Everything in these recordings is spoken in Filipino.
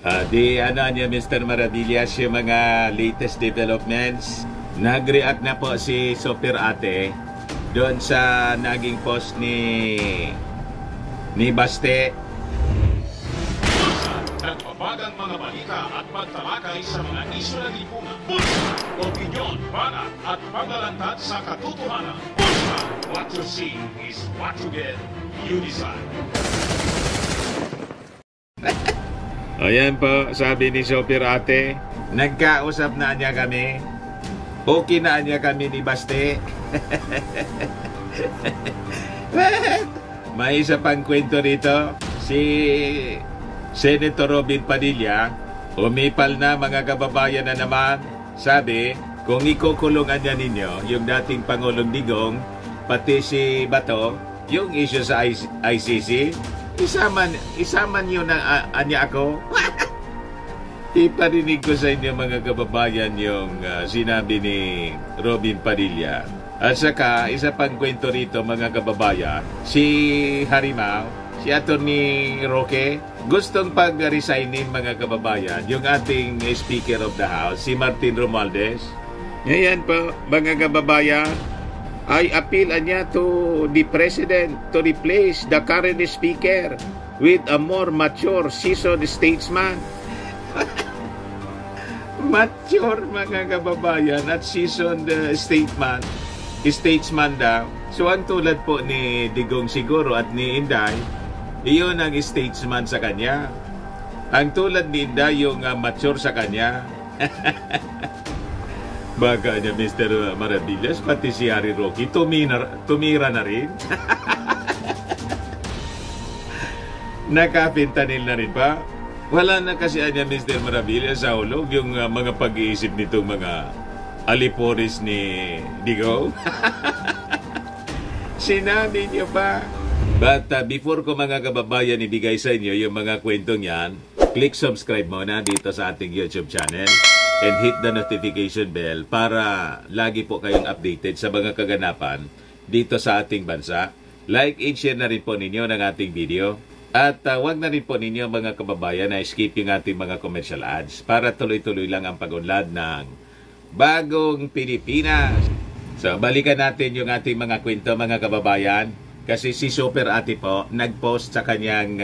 Di ano niya Mr. Maravillas yung mga latest developments. Nag-react na po si Super Ate doon sa naging post ni Baste. Nagpapagang mga balita at pagtalakay sa mga isyu ng lipunan. Bulsa! Opinyon, banat at paglalantad sa katotohanan. Bulsa! What you see is what you get. You decide. Ayan po, sabi ni Super Ate, nagkausap na niya kami. Okay na niya kami ni Baste. May isa pang kwento rito. Si Senator Robin Padilla, umipal na mga kababayan na naman. Sabi, kung ikukulungan niya ninyo yung dating Pangulong Digong, pati si Bato, yung issue sa ICC, isaman nyo na anya ako. Iparinig ko sa inyo mga kababayan yung sinabi ni Robin Padilla. At saka, isa pang kwento rito mga kababayan, si Harimau, si Atty. Roque, gustong pag-resignin mga kababayan, yung ating Speaker of the House, si Martin Romualdez. Ngayon po mga kababayan, I appeal niya to the President to replace the current Speaker with a more mature, seasoned statesman. Mature mga kababayan at seasoned statesman daw. So ang tulad po ni Digong siguro at ni Inday, iyon ang statesman sa kanya. Ang tulad ni Inday yung mature sa kanya. Baga niya Mr. Maravillas, pati si Harry Roque tumira na rin. Nakapintanil na rin pa. Wala na kasi niya Mr. Maravillas sa hulog yung mga pag-iisip nitong mga aliporis ni Digo. Sinabi niyo pa. But before ko mga kababayan ibigay sa inyo yung mga kwentong yan, click subscribe muna dito sa ating YouTube channel and hit the notification bell para lagi po kayong updated sa mga kaganapan dito sa ating bansa. Like and share na rin po ninyo ng ating video. At wag na rin po ninyo mga kababayan na skip yung ating mga commercial ads para tuloy-tuloy lang ang pag-unlad ng bagong Pilipinas. So balikan natin yung ating mga kwento mga kababayan. Kasi si Super Ate po nag-post sa kanyang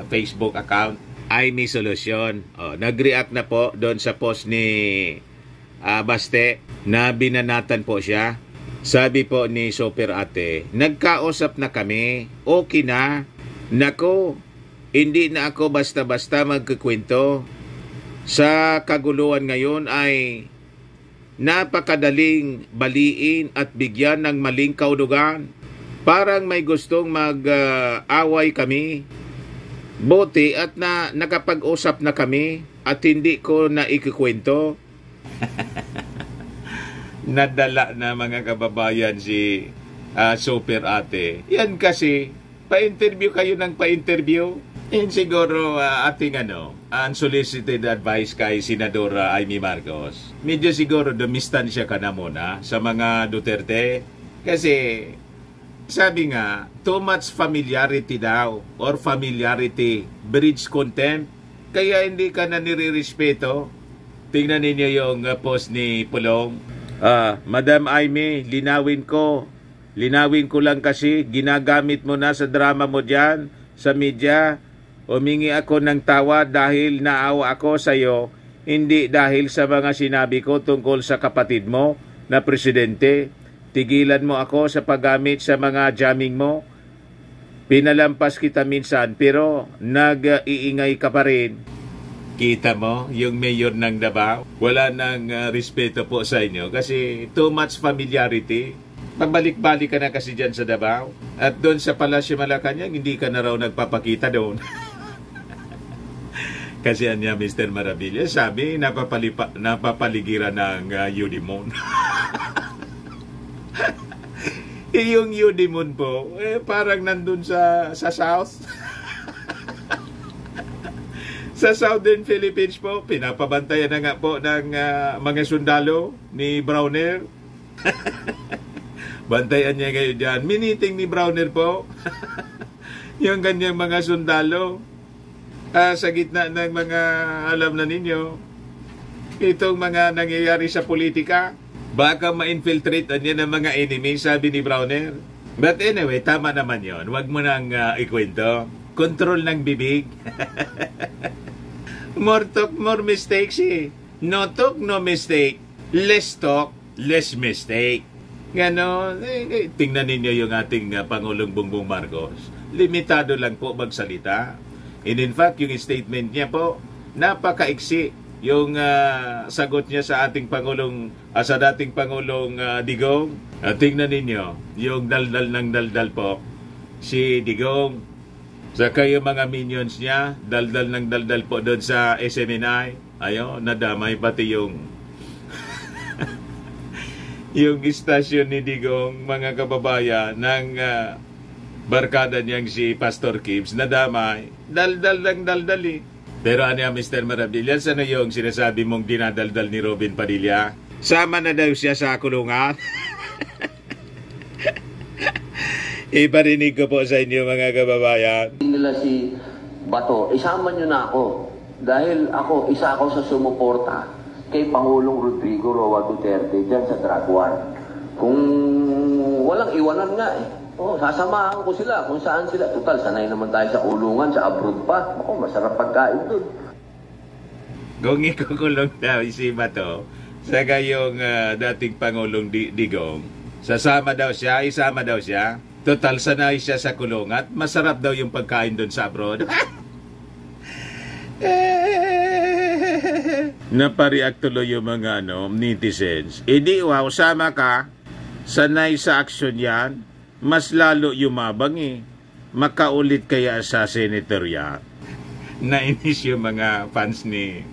Facebook account ay may solusyon. Nag-react na po doon sa post ni Baste na binanatan po siya. Sabi po ni Super Ate, nagkausap na kami, okay na. Nako, hindi na ako basta-basta magkukwento. Sa kaguluhan ngayon ay napakadaling baliin at bigyan ng maling kaulugan. Parang may gustong mag-away kami. Buti at nakapag-usap na kami at hindi ko na ikikwento. Nadala na mga kababayan si Super Ate. Yan kasi, pa-interview kayo ng pa-interview. And siguro ating unsolicited advice kay Senadora Amy Marcos. Medyo siguro dumistansya ka na muna sa mga Duterte. Kasi sabi nga, too much familiarity daw or familiarity breeds contempt. Kaya hindi ka na nire-respeto. Tingnan ninyo yung post ni Pulong. Madam Amy, linawin ko lang kasi ginagamit mo na sa drama mo dyan, sa media. Humingi ako ng tawad dahil naawa ako sa iyo, hindi dahil sa mga sinabi ko tungkol sa kapatid mo na presidente. Tigilan mo ako sa paggamit sa mga jamming mo. Pinalampas kita minsan pero nag-iingay ka pa rin. Kita mo, yung mayor ng Davao, wala nang respeto po sa inyo kasi too much familiarity. Pabalik-balik ka na kasi dyan sa Davao. At doon sa Palasyo Malacanang, hindi ka na raw nagpapakita doon. Kasi niya Mr. Maravillas, sabi, napapaligiran ng Udimon. Yung Udimon po, parang nandun sa South. Sa Southern Philippines po, pinapabantayan na nga po ng mga sundalo ni Browner. Bantayan niya kayo dyan. Miniting ni Browner po. Yung kanyang mga sundalo. sa gitna ng mga alam na ninyo, itong mga nangyayari sa politika, baka ma-infiltrate niya ng mga enemy, sabi ni Browner. But anyway, tama naman yon. Huwag mo nang ikwento. Control ng bibig. More talk, more mistakes eh. No talk, no mistake. Less talk, less mistake. Ganon, tingnan ninyo yung ating Pangulong Bongbong Marcos. Limitado lang po magsalita. And in fact, yung statement niya po, napakaiksi. Yung sagot niya sa ating Pangulong, sa dating Pangulong Digong. Tingnan ninyo, yung daldal ng daldal po, si Digong. Saka yung mga minions niya, daldal ng daldal po doon sa SMNI. Ayo, nadamay pati yung yung istasyon ni Digong, mga kababayan, ng barkada niyang si Pastor Gibbs, nadamay. Daldal ng daldal eh. Pero ano yan, Mr. Maravillas, ano yung sinasabi mong dinadaldal ni Robin Padilla? Sama na daw siya sa kulungan. Iparinig ko po sa inyo, mga kababayan. Nila si Bato, isama nyo na ako. Dahil isa ako sa sumuporta kay Pangulong Rodrigo Roa Duterte dyan sa drug war. Kung walang iwanan nga eh. Sasamahan ko sila kung saan sila. Total, sanay naman tayo sa kulungan, sa abroad pa. Masarap pagkain dun. Kung ikukulong daw si Bato, saka yung dating Pangulong Digong, isama daw siya. Total, sanay siya sa kulungan. Masarap daw yung pagkain dun sa abroad. Napareact tuloy yung mga netizens. Di wow, sama ka. Sanay sa aksyon yan. Mas lalo yumabang eh. Makaulit kaya sa senator yan. Nainis yung mga fans ni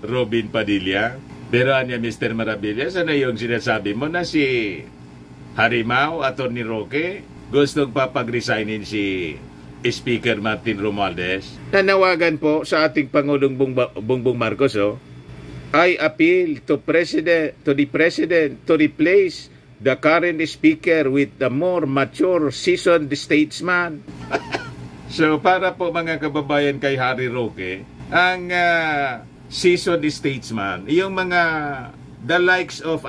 Robin Padilla. Pero anya, Mr. Maravillas, ano yung sinasabi mo na si Harimau, Atty. Roque, gustong papag-resignin si Speaker Martin Romualdez? Nanawagan po sa ating Pangulong Bongbong Marcos, I appeal to the President to replace the current speaker with the more mature, seasoned statesman. So, para po mga kababayan kay Harry Roque, ang seasoned statesman, yung mga the likes of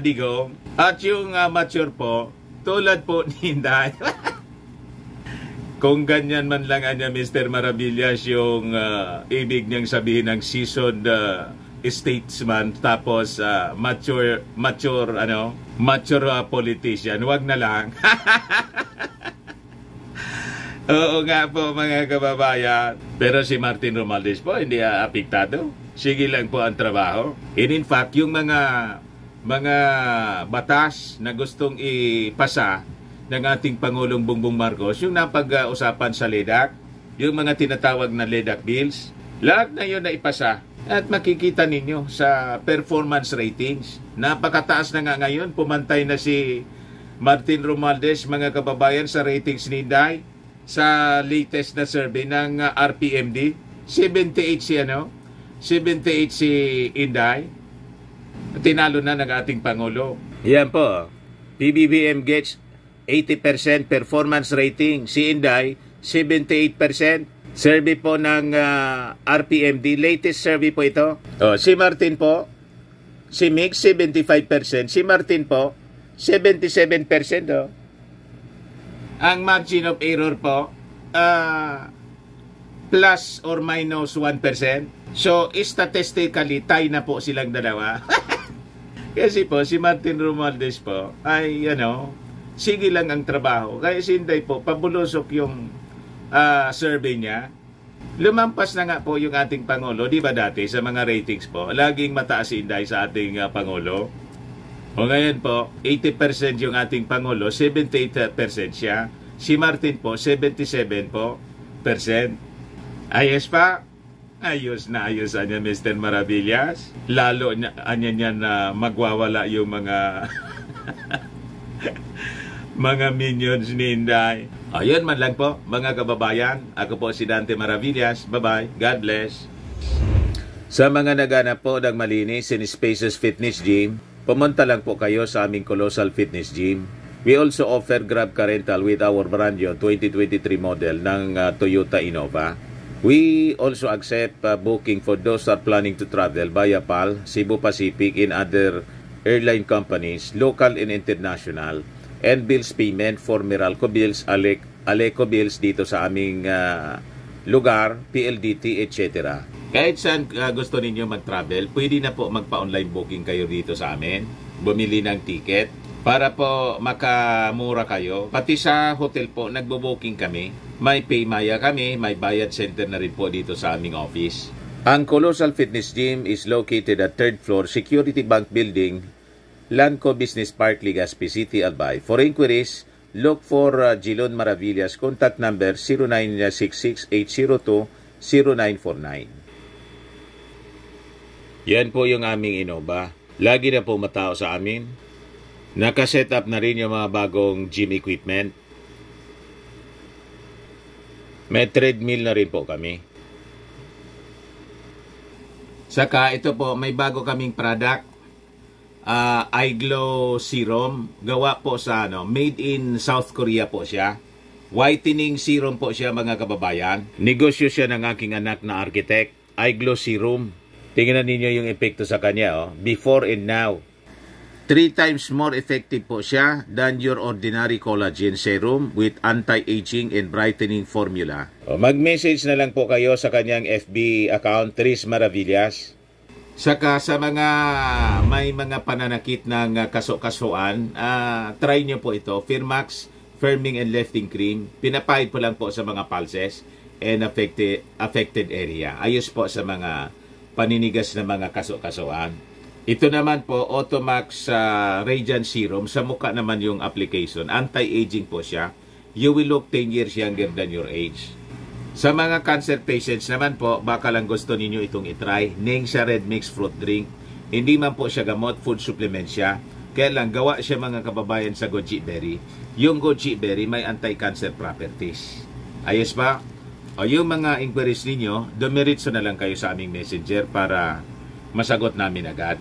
Digong, at yung mature po, tulad po ni Inday. Kung ganyan man lang Mr. Maravillas, yung ibig niyang sabihin ng seasoned statesman, tapos mature politician, wag na lang. Oo nga po, mga kababayan. Pero si Martin Romualdez po hindi apektado. Sige lang po ang trabaho. And in fact, yung mga batas na gustong ipasa ng ating Pangulong Bongbong Marcos, yung napag-usapan sa LEDAC, yung mga tinatawag na LEDAC bills, lahat na yun na ipasa. At makikita ninyo sa performance ratings, napakataas na nga ngayon. Pumantay na si Martin Romualdez, mga kababayan, sa ratings ni Inday sa latest na survey ng RPMD. 78 si Inday. Tinalo na ng ating Pangulo. Yan po. PBBM gets 80% performance rating. Si Inday, 78%. Survey po ng RPMD. Latest survey po ito. Si Martin po, si Mick, 75%. Si Martin po, 77%. Ang margin of error po, plus or minus 1%. So, statistically, tie na po silang dalawa. Kasi po, si Martin Romualdez po, ay, sige lang ang trabaho. Kaya si Inday po, pabulusok yung survey niya. Lumampas na nga po yung ating Pangulo, di ba dati, sa mga ratings po, laging mataas si Inday sa ating Pangulo. O ngayon po, 80% yung ating Pangulo, 78% siya. Si Martin po, 77% po. Ayos pa? Ayos na ayos anya, Mr. Maravillas. Lalo anya niya na magwawala yung mga mga minions ni Inday. Ayun man lang po, mga kababayan. Ako po si Dante Maravillas. Bye-bye. God bless. Sa mga naghanap po ng malinis in Spaces Fitness Gym, pumunta lang po kayo sa aming Colossal Fitness Gym. We also offer Grab Car Rental with our brand new 2023 model ng Toyota Innova. We also accept booking for those who are planning to travel via PAL, Cebu Pacific, and other airline companies, local and international, and bills payment for Meralco Bills, Aleco Bills dito sa aming lugar, PLDT, etc. Kahit saan gusto ninyo mag-travel, pwede na po magpa-online booking kayo dito sa amin, bumili ng ticket, para po makamura kayo. Pati sa hotel po, nagbo-booking kami. May Paymaya kami, may Bayad Center na rin po dito sa aming office. Ang Colossal Fitness Gym is located at 3rd floor, Security Bank Building, Lanco Business Park, Legazpi City, Albay. For inquiries, look for Gilon Maravillas. Contact number 0966-802-0949. Yan po yung aming Innova. Lagi na po matao sa amin. Nakaset up na rin yung mga bagong gym equipment. May treadmill na rin po kami. Saka ito po, may bago kaming product. iGlow Serum. Gawa po sa made in South Korea po siya. Whitening serum po siya, mga kababayan. Negosyo siya ng aking anak na architect. iGlow Serum. Tingnan ninyo yung epekto sa kanya, before and now. 3 times more effective po siya than your ordinary collagen serum with anti-aging and brightening formula. Mag-message na lang po kayo sa kanyang FB account, Tris Maravillas. Saka sa mga may mga pananakit ng kaso-kasuan, try nyo po ito, Firmax Firming and Lifting Cream. Pinapahid po lang po sa mga pulses and affected area. Ayos po sa mga paninigas na mga kaso-kasuan. Ito naman po, Automax Radiant Serum. Sa mukha naman yung application. Anti-aging po siya. You will look 10 years younger than your age. Sa mga cancer patients naman po, baka lang gusto ninyo itong itry. Ningxia Red Mix Fruit Drink. Hindi man po siya gamot, food supplement siya. Kaya lang, gawa siya, mga kababayan, sa goji berry. Yung goji berry may anti-cancer properties. Ayos ba? O yung mga inquiries ninyo, dumiritso na lang kayo sa aming messenger para masagot namin agad.